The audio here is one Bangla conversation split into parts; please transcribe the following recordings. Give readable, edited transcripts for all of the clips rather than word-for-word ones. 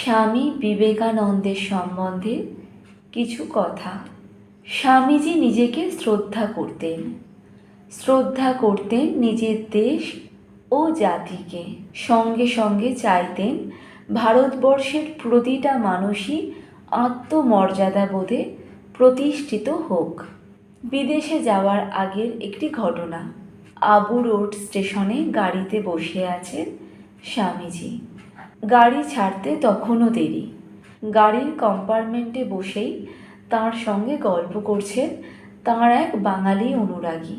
স্বামী বিবেকানন্দের সম্বন্ধে কিছু কথা। স্বামীজি নিজেকে শ্রদ্ধা করতেন নিজের দেশ ও জাতিকে। সঙ্গে সঙ্গে চাইতেন ভারতবর্ষের প্রতিটা মানুষই আত্মমর্যাদাবোধে প্রতিষ্ঠিত হোক। বিদেশে যাওয়ার আগের একটি ঘটনা। আবু রোড স্টেশনে গাড়িতে বসে আছেন স্বামীজি। গাড়ি ছাড়তে তখনও দেরি। গাড়ির কম্পার্টমেন্টে বসেই তাঁর সঙ্গে গল্প করছেন তাঁর এক বাঙালি অনুরাগী।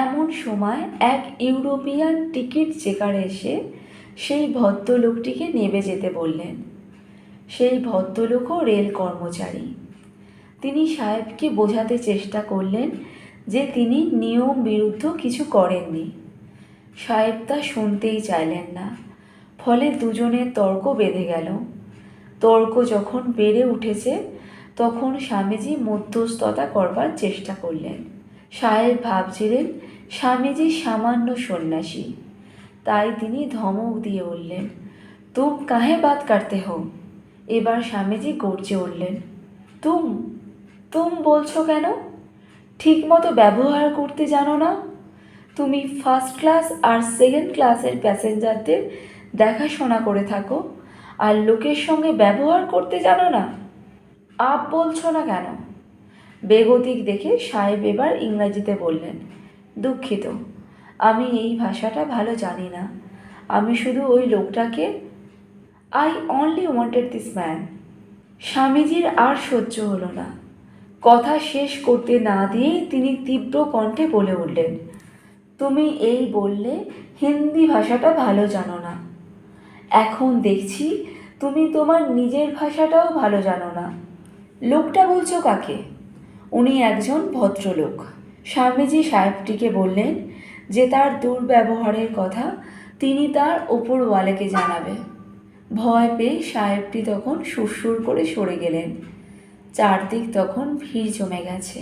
এমন সময় এক ইউরোপিয়ান টিকিট চেকার এসে সেই ভদ্রলোকটিকে নেমে যেতে বললেন। সেই ভদ্রলোকও রেল কর্মচারী। তিনি সাহেবকে বোঝাতে চেষ্টা করলেন যে তিনি নিয়ম বিরুদ্ধ কিছু করেননি। সাহেব তা শুনতেই চাইলেন না। ফলে দুজনের তর্ক বেঁধে গেল। তর্ক যখন বেড়ে উঠেছে তখন স্বামীজি মধ্যস্থতা করবার চেষ্টা করলেন। সাহেব ভাবছিলেন স্বামীজি সামান্য সন্ন্যাসী, তাই তিনি ধমক দিয়ে উঠলেন, তুম কাহে বাত করতে হো। এবার স্বামীজি গর্জে উঠলেন, তুম বলছো কেন? ঠিক মতো ব্যবহার করতে জানো না? তুমি ফার্স্ট ক্লাস আর সেকেন্ড ক্লাসের প্যাসেঞ্জারদের দেখাশোনা করে থাকো আর লোকের সঙ্গে ব্যবহার করতে জানো না? আপ বলছো না কেন? বেগতিক দেখে সাহেব এবার ইংরাজিতে বললেন, দুঃখিত, আমি এই ভাষাটা ভালো জানি না। আমি শুধু ওই লোকটাকে I only wanted this man. স্বামীজির আর সহ্য হলো না। কথা শেষ করতে না দিয়েই তিনি তীব্র কণ্ঠে বলে উঠলেন, তুমি এই বললে হিন্দি ভাষাটা ভালো জানো না। এখন দেখছি তুমি তোমার নিজের ভাষাটাও ভালো জানো না। লোকটা বলছো কাকে? উনি একজন ভদ্রলোক। স্বামীজি সাহেবটিকে বললেন যে তার দুর্ব্যবহারের কথা তিনি তার ওপরওয়ালাকে জানাবে। ভয় পেয়ে সাহেবটি তখন সুরসুর করে সরে গেলেন। চারদিক তখন ভিড় জমে গেছে।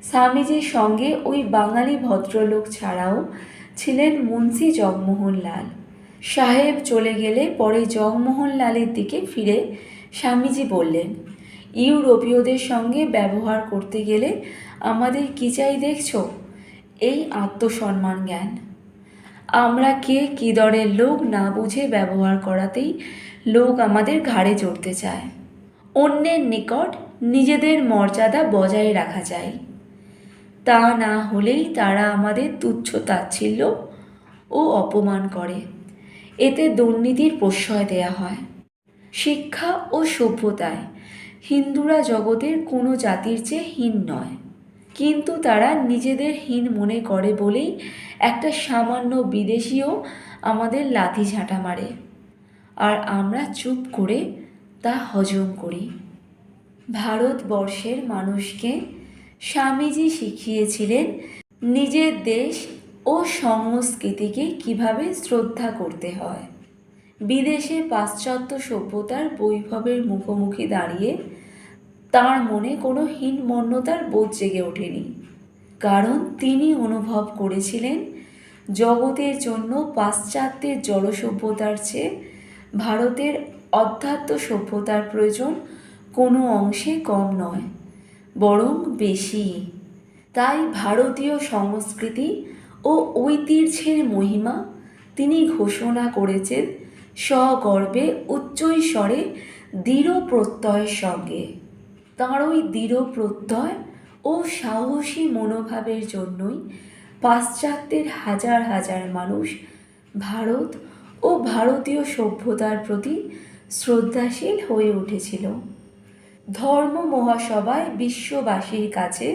স্বামীজির সঙ্গে ওই বাঙালি ভদ্রলোক ছাড়াও ছিলেন মুন্সি জগমোহন লাল। সাহেব চলে গেলে পরে জগমোহন লালের দিকে ফিরে স্বামীজি বললেন, ইউরোপীয়দের সঙ্গে ব্যবহার করতে গেলে আমাদের কী চাই দেখছো? এই আত্মসম্মান জ্ঞান। আমরা কে কী দরের লোক না বুঝে ব্যবহার করাতেই লোক আমাদের ঘাড়ে চড়তে চায়। অন্যের নিকট নিজেদের মর্যাদা বজায় রাখা যায়। তা না হলেই তারা আমাদের তুচ্ছ তাচ্ছিল্য ও অপমান করে। এতে দুর্নীতির প্রশ্রয় দেয়া হয়। শিক্ষা ও সভ্যতায় হিন্দুরা জগতের কোনো জাতির চেয়ে হীন নয়, কিন্তু তারা নিজেদের হীন মনে করে বলেই একটা সামান্য বিদেশিও আমাদের লাথি ঝাঁটা মারে, আর আমরা চুপ করে তা হজম করি। ভারতবর্ষের মানুষকে স্বামীজি শিখিয়েছিলেন নিজের দেশ ও সংস্কৃতিকে কিভাবে শ্রদ্ধা করতে হয়। বিদেশে পাশ্চাত্য সভ্যতার বৈভবের মুখোমুখি দাঁড়িয়ে তাঁর মনে কোনো হীনমন্যতার বোধ জেগে ওঠেনি, কারণ তিনি অনুভব করেছিলেন জগতের জন্য পাশ্চাত্যের জড় সভ্যতার চেয়ে ভারতের অধ্যাত্ম সভ্যতার প্রয়োজন কোনো অংশে কম নয়, বরং বেশি। তাই ভারতীয় সংস্কৃতি ও ঐতিহ্যের মহিমা তিনি ঘোষণা করেছেন সগর্বে উচ্চৈঃস্বরে দৃঢ় প্রত্যয়ের সঙ্গে। তাঁর ওই দৃঢ় প্রত্যয় ও সাহসী মনোভাবের জন্যই পাশ্চাত্যের হাজার হাজার মানুষ ভারত ও ভারতীয় সভ্যতার প্রতি শ্রদ্ধাশীল হয়ে উঠেছিল। ধর্ম মহাসভায় বিশ্ববাসীর কাছে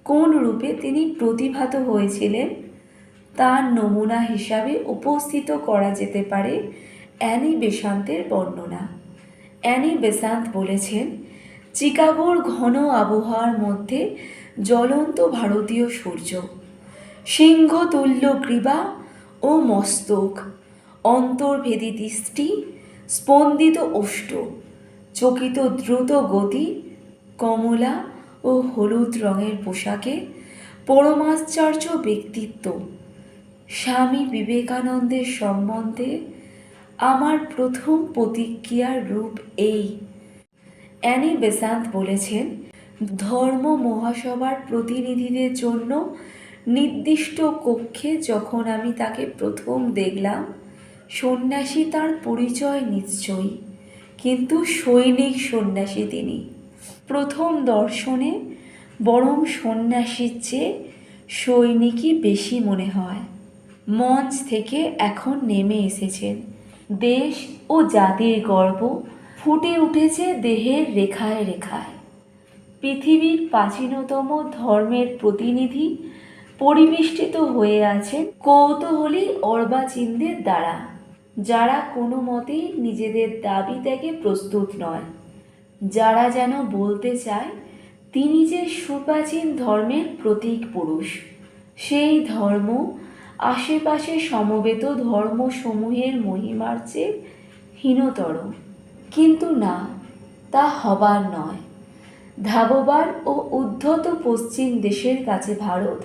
কোন রূপে তিনি প্রতিভাত হয়েছিলেন তার নমুনা হিসাবে উপস্থিত করা যেতে পারে অ্যানি বেসান্তের বর্ণনা। অ্যানি বেসান্ত বলেছেন, চিকাগোর ঘন আবহাওয়ার মধ্যে জ্বলন্ত ভারতীয় সূর্য, সিংহতুল্য গ্রীবা ও মস্তক, অন্তর্ভেদী দৃষ্টি, স্পন্দিত ওষ্ঠ, চকিত দ্রুত গতি, কমলা ও হলুদ রঙের পোশাকে পরমাশ্চর্য ব্যক্তিত্ব। স্বামী বিবেকানন্দের সম্বন্ধে আমার প্রথম প্রতিক্রিয়ার রূপ এই। অ্যানি বেসান্ত বলেছেন, ধর্ম মহাসভার প্রতিনিধিদের জন্য নির্দিষ্ট কক্ষে যখন আমি তাকে প্রথম দেখলাম, সন্ন্যাসী তার পরিচয় নিশ্চয়ই, কিন্তু সৈনিক সন্ন্যাসী তিনি। প্রথম দর্শনে বরং সন্ন্যাসীর চেয়ে সৈনিকই বেশি মনে হয়। মঞ্চ থেকে এখন নেমে এসেছেন। দেশ ও জাতির গর্ব ফুটে উঠেছে দেহের রেখায় রেখায়। পৃথিবীর প্রাচীনতম ধর্মের প্রতিনিধি পরিবেষ্টিত হয়ে আছেন কৌতূহলী অর্বাচীনদের দ্বারা, যারা কোনো মতেই নিজেদের দাবি ত্যাগে প্রস্তুত নয়, যারা যেন বলতে চায় তিনি যে সুপ্রাচীন ধর্মের প্রতীক পুরুষ। সেই ধর্ম আশেপাশে সমবেত ধর্মসমূহের মহিমার চেয়ে হীনতর। কিন্তু না, তা হবার নয়। ধাবমান ও উদ্ধত পশ্চিম দেশের কাছে ভারত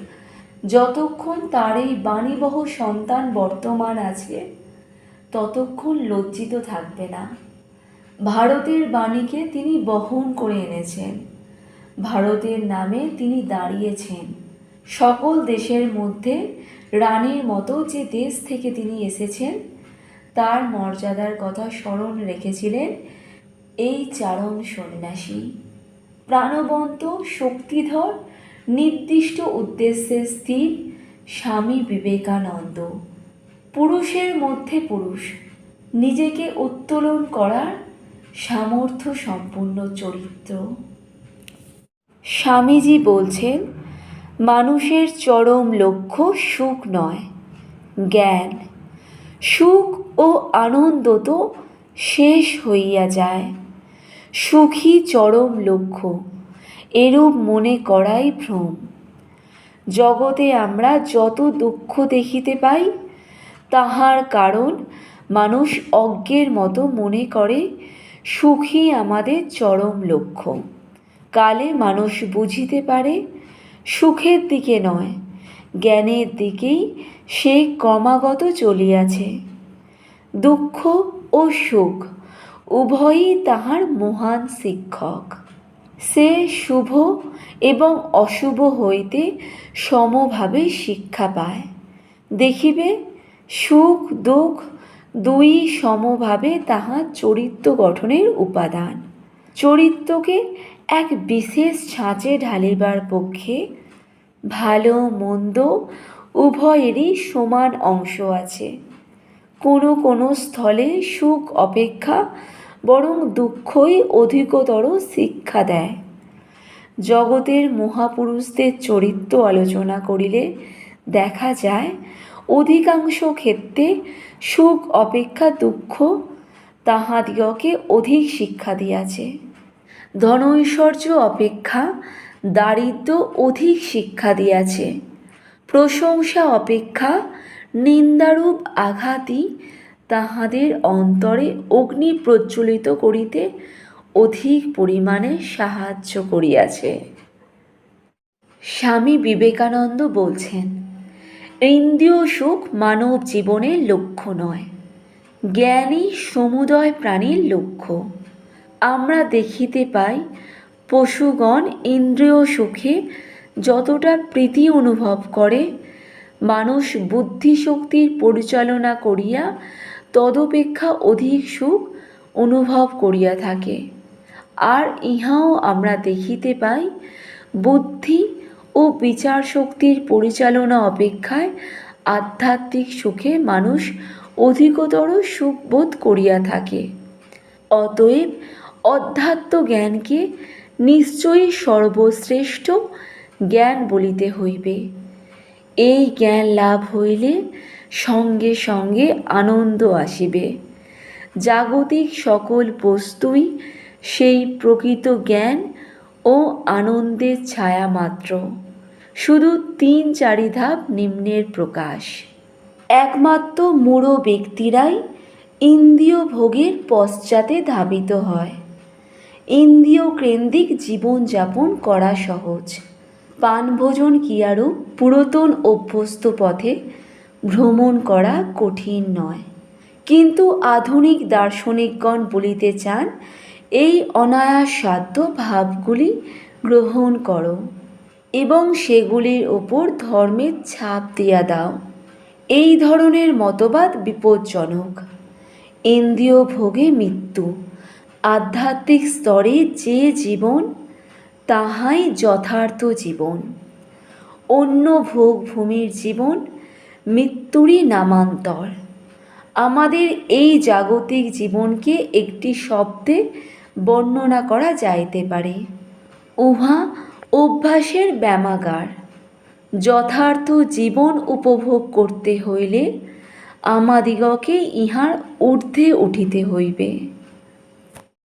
যতক্ষণ তার এই বাণীবহ সন্তান বর্তমান আছে, ততক্ষণ লজ্জিত থাকবে না। ভারতের বাণীকে তিনি বহন করে এনেছেন, ভারতের নামে তিনি দাঁড়িয়েছেন। সকল দেশের মধ্যে রানীর মতো যে দেশ থেকে তিনি এসেছেন, তার মর্যাদার কথা স্মরণ রেখেছিলেন এই চারণ সন্ন্যাসী। প্রাণবন্ত, শক্তিধর, নির্দিষ্ট উদ্দেশ্যে স্থির স্বামী বিবেকানন্দ। পুরুষের মধ্যে পুরুষ, নিজেকে উত্তোলন করার সামর্থ্য সম্পূর্ণ চরিত্র। স্বামীজি বলছেন, মানুষের চরম লক্ষ্য সুখ নয়, জ্ঞান। সুখ ও আনন্দ তো শেষ হইয়া যায়। সুখী চরম লক্ষ্য, এরূপ মনে করাই ভ্রম। জগতে আমরা যত দুঃখ দেখিতে পাই, তাহার কারণ মানুষ অজ্ঞের মতো মনে করে সুখী আমাদের চরম লক্ষ্য। কালে মানুষ বুঝিতে পারে সুখের দিকে নয়, জ্ঞানের দিকেই সে ক্রমাগত চলিয়াছে। দুঃখ ও সুখ উভয়ই তাহার মহান শিক্ষক। সে শুভ এবং অশুভ হইতে সমভাবে শিক্ষা পায়। দেখিবে সুখ দুঃখ দুই সমভাবে তাহার চরিত্র গঠনের উপাদান। চরিত্রকে এক বিশেষ ছাঁচে ঢালিবার পক্ষে ভালো মন্দ উভয়েরই সমান অংশ আছে। কোনো কোনো স্থলে সুখ অপেক্ষা বরং দুঃখই অধিকতর শিক্ষা দেয়। জগতের মহাপুরুষদের চরিত্র আলোচনা করিলে দেখা যায়, অধিকাংশ ক্ষেত্রে সুখ অপেক্ষা দুঃখ তাহাদিগকে অধিক শিক্ষা দিয়াছে। ধনৈশ্বর্য অপেক্ষা দারিদ্র্য অধিক শিক্ষা দিয়াছে। প্রশংসা অপেক্ষা নিন্দারূপ আঘাতই তাহাদের অন্তরে অগ্নি প্রজ্বলিত করিতে অধিক পরিমাণে সাহায্য করিয়াছে। স্বামী বিবেকানন্দ বলছেন, ইন্দ্রিয় সুখ মানব জীবনের লক্ষ্য নয়, জ্ঞানই সমুদয় প্রাণীর লক্ষ্য। আমরা দেখিতে পাই, পশুগণ ইন্দ্রিয় সুখে যতটা প্রীতি অনুভব করে, মানুষ বুদ্ধিশক্তির পরিচালনা করিয়া তদপেক্ষা অধিক সুখ অনুভব করিয়া থাকে। আর ইহাও আমরা দেখিতে পাই, বুদ্ধি ও বিচার শক্তির পরিচালনা অপেক্ষায় আধ্যাত্মিক সুখে মানুষ অধিকতর সুখ বোধ করিয়া থাকে। অতএব অধ্যাত্ম জ্ঞানকে নিশ্চয়ই সর্বশ্রেষ্ঠ জ্ঞান বলিতে হইবে। এই জ্ঞান লাভ হইলে সঙ্গে সঙ্গে আনন্দ আসিবে। জাগতিক সকল বস্তুই সেই প্রকৃত জ্ঞান ও আনন্দের ছায়া মাত্র, শুধু ৩-৪ ধাপ নিম্নের প্রকাশ। একমাত্র মূঢ় ব্যক্তিরাই ইন্দ্রিয় ভোগের পশ্চাতে ধাবিত হয়। ইন্দ্রিয় কেন্দ্রিক জীবনযাপন করা সহজ। পানভোজন ক্রিয়ারূপ পুরাতন অভ্যস্ত পথে ভ্রমণ করা কঠিন নয়। কিন্তু আধুনিক দার্শনিকগণ বলিতে চান, এই অনায়াস সাধ্য ভাবগুলি গ্রহণ করো এবং সেগুলির ওপর ধর্মের ছাপ দিয়া দাও। এই ধরনের মতবাদ বিপজ্জনক। ইন্দ্রিয় ভোগে মৃত্যু, আধ্যাত্মিক স্তরে যে জীবন, তাহাই যথার্থ জীবন। অন্য ভোগভূমির জীবন মৃত্যুরই নামান্তর। আমাদের এই জাগতিক জীবনকে একটি শব্দে বর্ণনা করা যাইতে পারে, উহা অভ্যাসের ব্যায়ামাগার। যথার্থ জীবন উপভোগ করতে হইলে আমাদিগকে ইহার ঊর্ধ্বে উঠিতে হইবে।